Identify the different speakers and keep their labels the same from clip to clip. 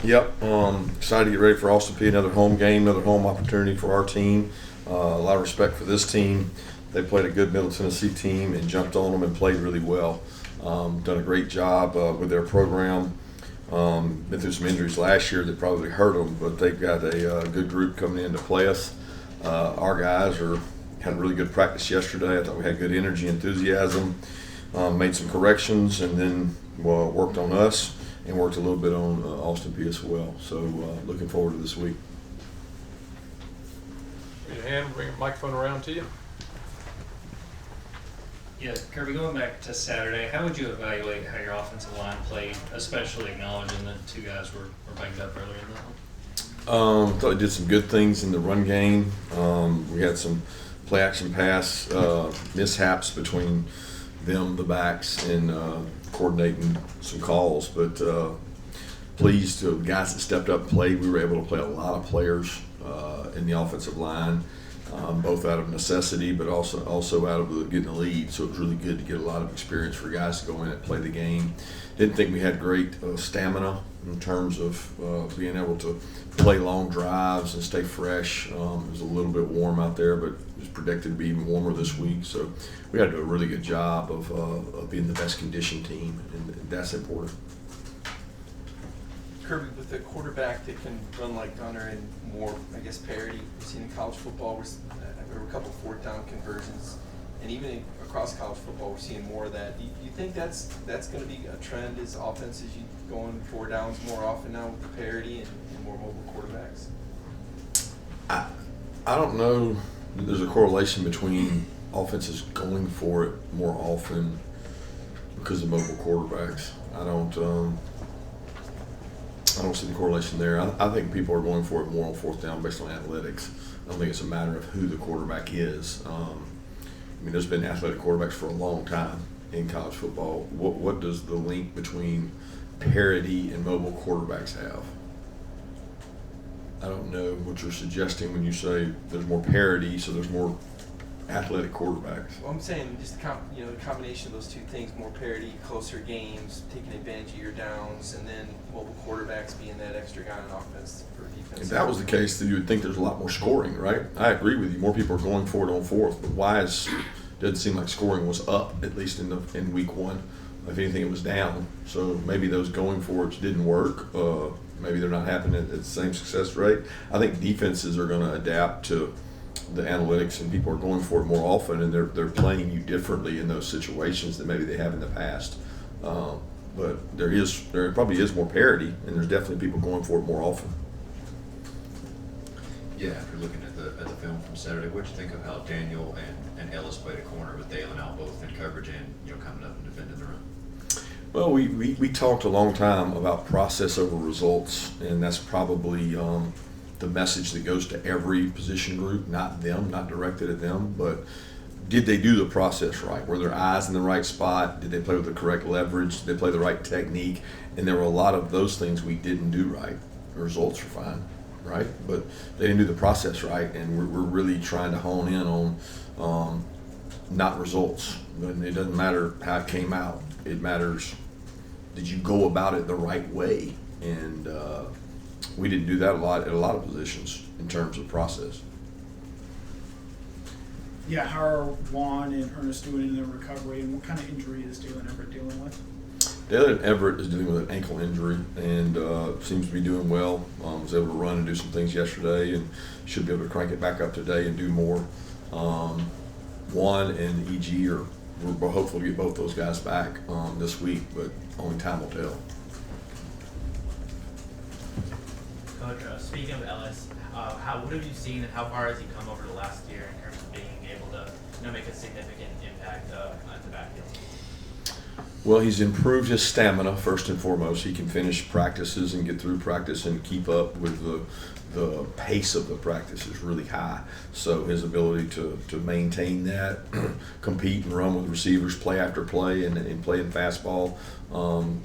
Speaker 1: Yep. Excited to get ready for Austin Peay. Another home game, another home opportunity for our team. A lot of respect for this team. They played a good Middle Tennessee team and jumped on them and played really well. Done a great job with their program. Been through some injuries last year that probably hurt them, but they've got a good group coming in to play us. Our guys had a really good practice yesterday. I thought we had good energy, enthusiasm. Made some corrections and then worked on us and worked a little bit on Austin Peay as well. So looking forward to this week.
Speaker 2: Raise your hand, bring a microphone around to you.
Speaker 3: Yeah, Kirby, going back to Saturday, how would you evaluate how your offensive line played, especially acknowledging that two guys were banged up earlier in that one?
Speaker 1: Thought we did some good things in the run game. We had some play action pass mishaps between them, the backs, and coordinating some calls. But pleased to the guys that stepped up and played. We were able to play a lot of players in the offensive line, both out of necessity, but also out of getting the lead. So it was really good to get a lot of experience for guys to go in and play the game. Didn't think we had great stamina in terms of being able to play long drives and stay fresh. It was a little bit warm out there, but it was predicted to be even warmer this week. So we had to do a really good job of being the best conditioned team, and that's important.
Speaker 4: Kirby, with a quarterback that can run like Gunnar and more, I guess, parity we've seen in college football, there were a couple fourth down conversions, and even across college football, we're seeing more of that. Do you think that's going to be a trend as offenses you going four downs more often now with the parity and more mobile quarterbacks?
Speaker 1: I don't know that there's a correlation between offenses going for it more often because of mobile quarterbacks. I don't see the correlation there. I think people are going for it more on fourth down based on athletics. I don't think it's a matter of who the quarterback is. There's been athletic quarterbacks for a long time in college football. What does the link between parity and mobile quarterbacks have? I don't know what you're suggesting when you say there's more parity, so there's more athletic quarterbacks.
Speaker 4: Well, I'm saying just the combination of those two things, more parity, closer games, taking advantage of your downs, and then mobile quarterbacks being that extra guy on offense for defense.
Speaker 1: If that was the case, then you would think there's a lot more scoring, right? I agree with you. More people are going for it on fourth, but doesn't seem like scoring was up, at least in week one. If anything, it was down. So maybe those going for it didn't work. Maybe they're not happening at the same success rate. I think defenses are going to adapt to the analytics, and people are going for it more often, and they're playing you differently in those situations than maybe they have in the past. But there probably is more parity, and there's definitely people going for it more often.
Speaker 5: Yeah, after looking at the film from Saturday, what'd you think of how Daniel and Ellis played a corner with Dalen out both in coverage and coming up and defending the run?
Speaker 1: Well, we talked a long time about process over results, and that's probably the message that goes to every position group, not directed at them, but did they do the process right? Were their eyes in the right spot? Did they play with the correct leverage? Did they play the right technique? And there were a lot of those things we didn't do right. The results were fine, right? But they didn't do the process right, and we're really trying to hone in on not results. And it doesn't matter how it came out. It matters, did you go about it the right way? And we didn't do that a lot at a lot of positions in terms of process.
Speaker 6: Yeah, how are Juan and Ernest doing in their recovery, and what kind of injury is Dalen Everett dealing with?
Speaker 1: Dalen Everett is dealing with an ankle injury and seems to be doing well. Was able to run and do some things yesterday, and should be able to crank it back up today and do more. Juan and EG we're hopeful to get both those guys back this week, but only time will tell.
Speaker 7: Coach, speaking of Ellis, what have you seen and how far has he come over the last year in terms of being able to make a significant impact at the backfield?
Speaker 1: Well, he's improved his stamina first and foremost. He can finish practices and get through practice and keep up with the pace of the practice is really high. So his ability to maintain that, compete and run with receivers, play after play, and play in fastball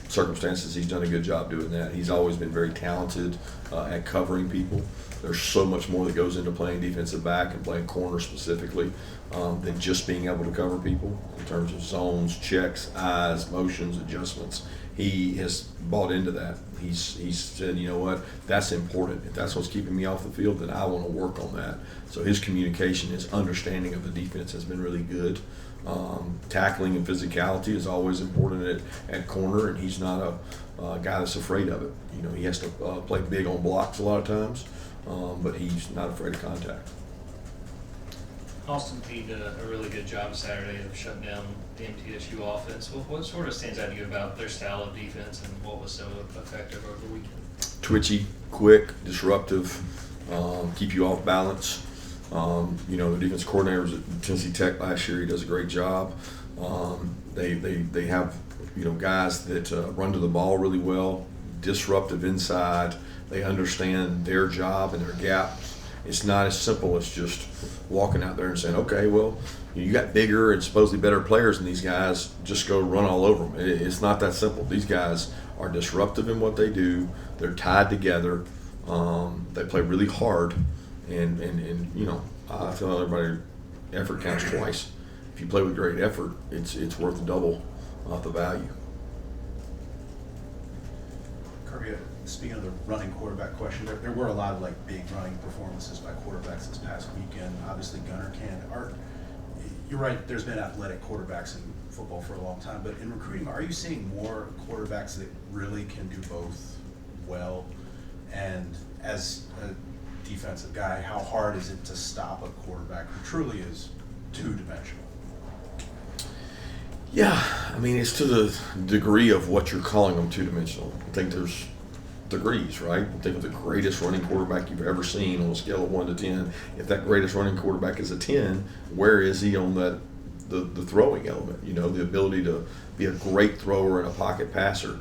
Speaker 1: circumstances, he's done a good job doing that. He's always been very talented at covering people. There's so much more that goes into playing defensive back and playing corner specifically than just being able to cover people in terms of zones, checks, eyes, motions, adjustments. he has bought into that. He's said, you know what, that's important. If that's what's keeping me off the field, then I want to work on that. So his communication, his understanding of the defense has been really good. Tackling and physicality is always important at corner, and he's not a guy that's afraid of it. You know, he has to play big on blocks a lot of times, but he's not afraid of contact.
Speaker 3: Austin Peay did a really good job Saturday of shutting down the MTSU offense. What sort of stands out to you about their style of defense and what was so effective over the weekend? Twitchy,
Speaker 1: Quick, disruptive, keep you off balance. You know, the defense coordinator was at Tennessee Tech last year. He does a great job. They have, you know, guys that run to the ball really well, disruptive inside. They understand their job and their gaps. It's not as simple as just walking out there and saying, okay, well, you got bigger and supposedly better players than these guys, just go run all over them. It's not that simple. These guys are disruptive in what they do. They're tied together. They play really hard. And you know, I tell everybody, effort counts twice. If you play with great effort, it's worth double the value.
Speaker 8: Kirby, speaking of the running quarterback question, there were a lot of like big running performances by quarterbacks this past weekend. Obviously, Gunnar can. You're right. There's been athletic quarterbacks in football for a long time, but in recruiting, are you seeing more quarterbacks that really can do both well? And as a defensive guy, how hard is it to stop a quarterback who truly is two-dimensional?
Speaker 1: Yeah, I mean, it's to the degree of what you're calling them two-dimensional. I think there's degrees, right? Think of the greatest running quarterback you've ever seen on a scale of 1 to 10. If that greatest running quarterback is a 10, where is he on the throwing element? You know, the ability to be a great thrower and a pocket passer.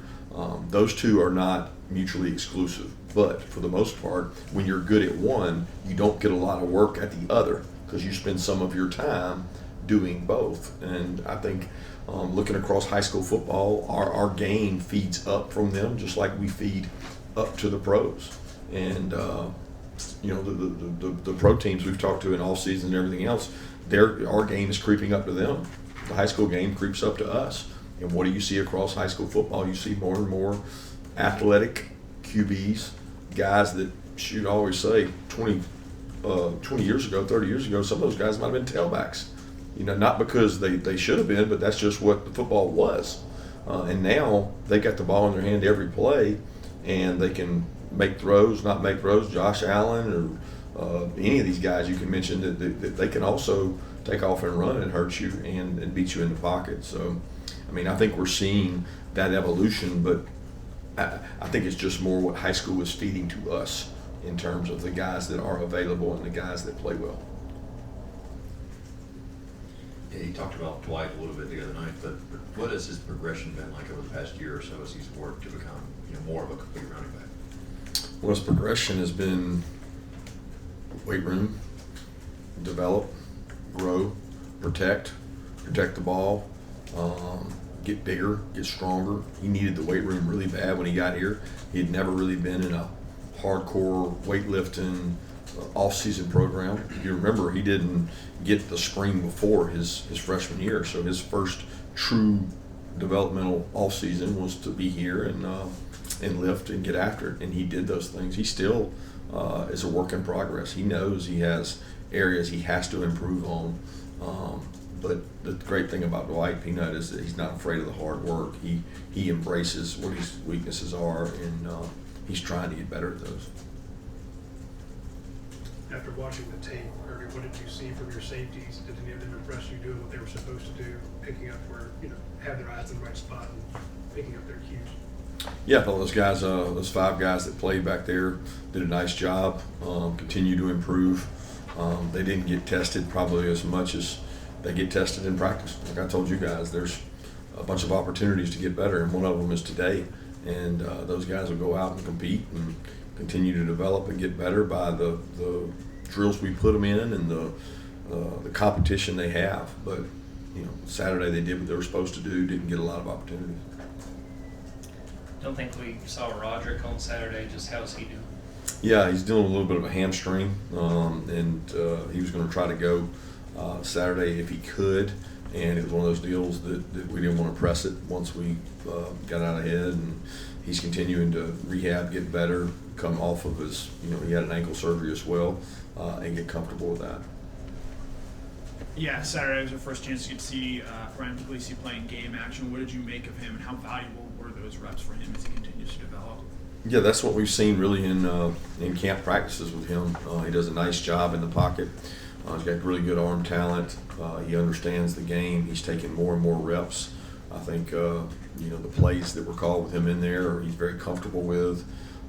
Speaker 1: Those two are not mutually exclusive. But for the most part, when you're good at one, you don't get a lot of work at the other because you spend some of your time doing both. And I think looking across high school football, our game feeds up from them just like we feed up to the pros. And you know, the pro teams we've talked to in all season and everything else, our game is creeping up to them. The high school game creeps up to us. And what do you see across high school football? You see more and more athletic QBs, guys that, shoot, I always say 20 years ago, 30 years ago, some of those guys might have been tailbacks. You know, not because they should have been, but that's just what the football was. And now they got the ball in their hand every play, and they can make throws, not make throws. Josh Allen or any of these guys you can mention that they can also take off and run and hurt you and beat you in the pocket. So, I mean, I think we're seeing that evolution, but I think it's just more what high school is feeding to us in terms of the guys that are available and the guys that play well.
Speaker 5: Yeah, you talked about Dwight a little bit the other night, but what has his progression been like over the past year or so as he's worked to become, you know, more of a complete running back?
Speaker 1: Well, his progression has been weight room, develop, grow, protect the ball, get bigger, get stronger. He needed the weight room really bad when he got here. He had never really been in a hardcore weightlifting off-season program. If you remember, he didn't get the spring before his freshman year, so his first true developmental off-season was to be here and lift and get after it, and he did those things. He still is a work in progress. He knows he has areas he has to improve on. But the great thing about Dwight Peanut is that he's not afraid of the hard work. He embraces what his weaknesses are, and he's trying to get better at those.
Speaker 2: After watching the tape, Kirby, what did you see from your safeties? Did any of them impress you doing what they were supposed to do, picking up where, you know, have their eyes in the right spot and picking up their cues?
Speaker 1: Yeah, I thought those guys, those 5 guys that played back there did a nice job, continue to improve. They didn't get tested probably as much as they get tested in practice. Like I told you guys, there's a bunch of opportunities to get better, and one of them is today. And those guys will go out and compete and continue to develop and get better by the drills we put them in and the competition they have. But, you know, Saturday they did what they were supposed to do, didn't get a lot of opportunities.
Speaker 3: Don't think we saw Roderick on Saturday. Just how's he doing?
Speaker 1: Yeah, he's dealing with a little bit of a hamstring, and he was going to try to go Saturday if he could. And it was one of those deals that we didn't want to press it once we got out ahead. And he's continuing to rehab, get better, come off of his, he had an ankle surgery as well, and get comfortable with that.
Speaker 6: Yeah, Saturday was our first chance to get to see Brian Puglisi playing game action. What did you make of him, and how valuable were those reps for him as he continues to develop?
Speaker 1: Yeah, that's what we've seen really in camp practices with him. He does a nice job in the pocket. He's got really good arm talent. He understands the game. He's taking more and more reps. I think the plays that were called with him in there, he's very comfortable with,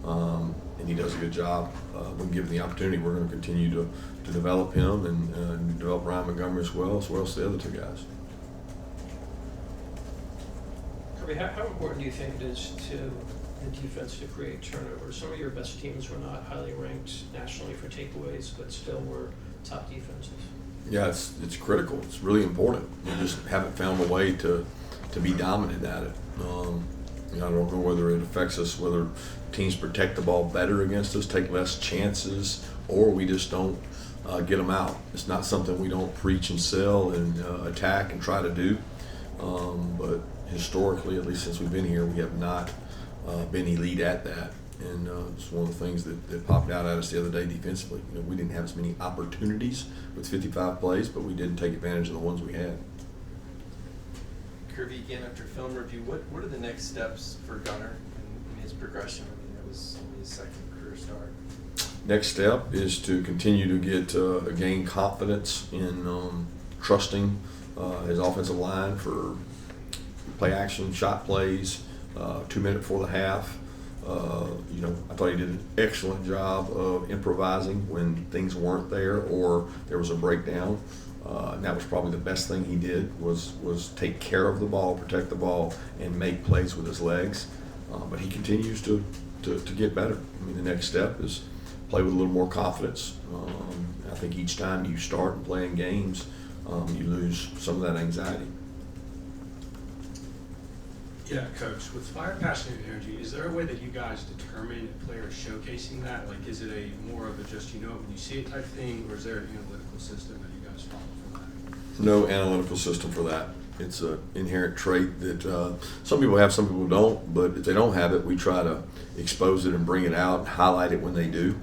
Speaker 1: and he does a good job. When given the opportunity, we're going to continue to develop him and develop Ryan Montgomery as well as the other two guys.
Speaker 9: Kirby, how important do you think it is to the defense to create turnovers? Some of your best teams were not highly ranked nationally for takeaways, but still were top defenses.
Speaker 1: Yeah, it's critical. It's really important. We just haven't found a way to be dominant at it. I don't know whether it affects us, whether teams protect the ball better against us, take less chances, or we just don't get them out. It's not something we don't preach and sell and attack and try to do. But historically, at least since we've been here, we have not been elite at that. And it's one of the things that popped out at us the other day defensively. We didn't have as many opportunities with 55 plays, but we did take advantage of the ones we had.
Speaker 4: Kirby, again, after film review, what are the next steps for Gunnar in his progression? It was his second career start.
Speaker 1: Next step is to continue to get gain confidence in trusting his offensive line for play action, shot plays, 2 minutes before the half. I thought he did an excellent job of improvising when things weren't there or there was a breakdown. And that was probably the best thing he did was take care of the ball, protect the ball, and make plays with his legs. But he continues to get better. The next step is play with a little more confidence. I think each time you start and playing games, you lose some of that anxiety.
Speaker 10: Yeah, Coach, with fire, passion, and energy, is there a way that you guys determine if players showcasing that? Like, is it a more of a just when you see it type thing, or is there an analytical system that you guys follow for that?
Speaker 1: No analytical system for that. It's an inherent trait that some people have, some people don't, but if they don't have it, we try to expose it and bring it out and highlight it when they do.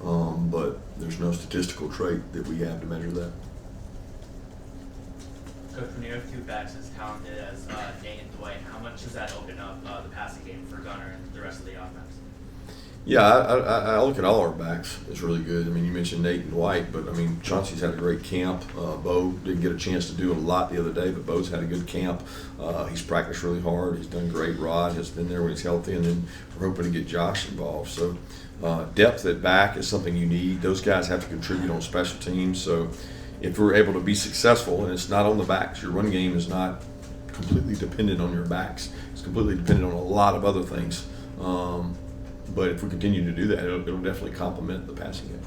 Speaker 1: But there's no statistical trait that we have to measure that.
Speaker 7: Coach, when you have two backs as talented as Nate and Dwight, how much does that open up the passing game for Gunnar and the rest of the offense?
Speaker 1: Yeah, I look at all our backs. It's really good. You mentioned Nate and Dwight, but Chauncey's had a great camp. Bo didn't get a chance to do a lot the other day, but Bo's had a good camp. He's practiced really hard. He's done great. Rod has been there when he's healthy, and then we're hoping to get Josh involved. So depth at back is something you need. Those guys have to contribute on special teams. So if we're able to be successful, and it's not on the backs, your run game is not completely dependent on your backs. It's completely dependent on a lot of other things. But if we continue to do that, it'll definitely complement the passing game.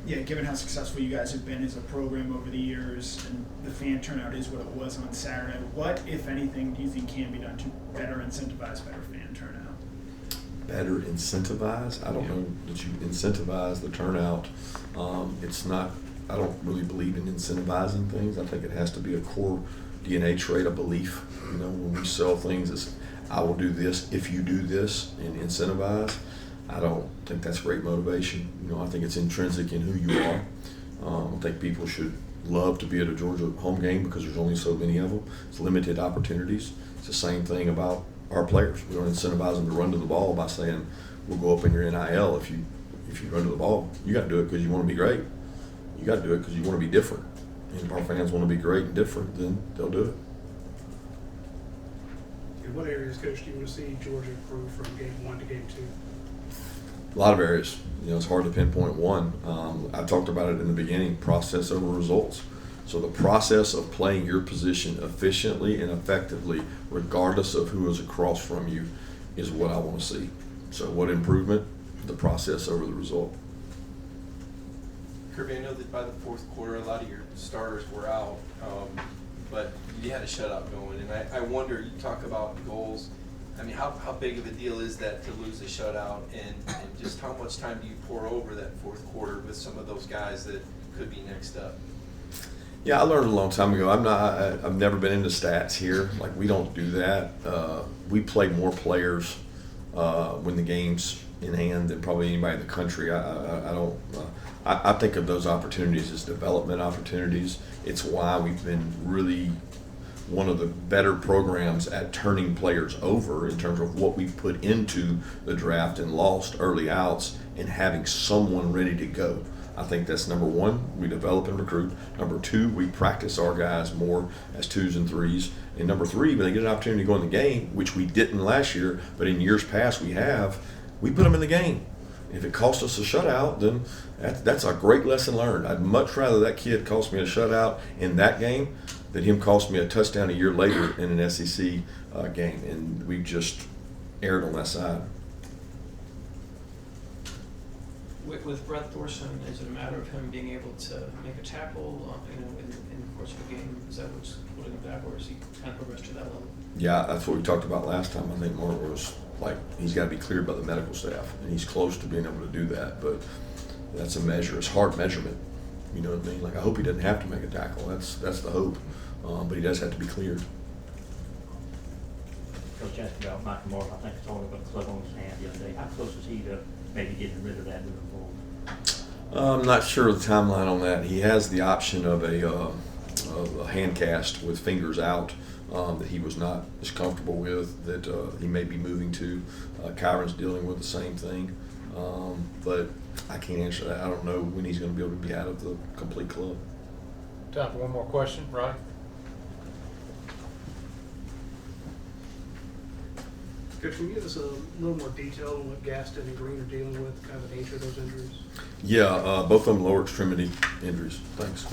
Speaker 6: Yeah, given how successful you guys have been as a program over the years, and the fan turnout is what it was on Saturday, what, if anything, do you think can be done to better incentivize better fan turnout?
Speaker 1: Better incentivize? I don't know that you incentivize the turnout. It's not, I don't really believe in incentivizing things. I think it has to be a core DNA trait, a belief. When we sell things, it's I will do this if you do this, and incentivize. I don't think that's great motivation. I think it's intrinsic in who you are. I think people should love to be at a Georgia home game because there's only so many of them. It's limited opportunities. It's the same thing about our players. We don't incentivize them to run to the ball by saying we'll go up in your NIL if you run to the ball. You got to do it because you want to be great. You got to do it because you want to be different. And if our fans want to be great and different, then they'll do it.
Speaker 2: In what areas, Coach, do you want to see Georgia improve from game 1 to game 2?
Speaker 1: A lot of areas. It's hard to pinpoint one. I talked about it in the beginning, process over results. So the process of playing your position efficiently and effectively, regardless of who is across from you, is what I want to see. So what improvement? The process over the result.
Speaker 4: Kirby, I know that by the fourth quarter, a lot of your starters were out, but you had a shutout going, and I wonder, you talk about goals. How big of a deal is that to lose a shutout, and just how much time do you pour over that fourth quarter with some of those guys that could be next up?
Speaker 1: Yeah, I learned a long time ago. I've never been into stats here. Like, we don't do that. We play more players when the game's in hand than probably anybody in the country. I don't. I think of those opportunities as development opportunities. It's why we've been really one of the better programs at turning players over in terms of what we put into the draft and lost early outs and having someone ready to go. I think that's number one, we develop and recruit. Number two, we practice our guys more as 2s and 3s. And number three, when they get an opportunity to go in the game, which we didn't last year, but in years past we put them in the game. If it costs us a shutout, then that's a great lesson learned. I'd much rather that kid cost me a shutout in that game than him cost me a touchdown a year later in an SEC game. And we just erred on that side.
Speaker 9: With Brett Thorson, is it a matter of him being able to make a tackle, in the course of a game? Is that what's holding him back, or is he kind of progressed to that level?
Speaker 1: Yeah, that's what we talked about last time. I think Mark was like, he's got to be cleared by the medical staff, and he's close to being able to do that. But that's a measure. It's hard measurement. You know what I mean? Like, I hope he doesn't have to make a tackle. That's the hope. But he does have to be cleared.
Speaker 11: Coach asked about Michael Moore. I think it's only got a club on his hand the other day. How close is he to maybe getting rid of that moving forward?
Speaker 1: I'm not sure of the timeline on that. He has the option of a hand cast with fingers out that he was not as comfortable with, that he may be moving to. Kyron's dealing with the same thing. But I can't answer that. I don't know when he's going to be able to be out of the complete club.
Speaker 12: Time for one more question, right?
Speaker 2: Coach, can you give us a little more detail on what Gaston and Green are dealing with, kind of the nature of those injuries?
Speaker 1: Yeah, both of them lower extremity injuries. Thanks.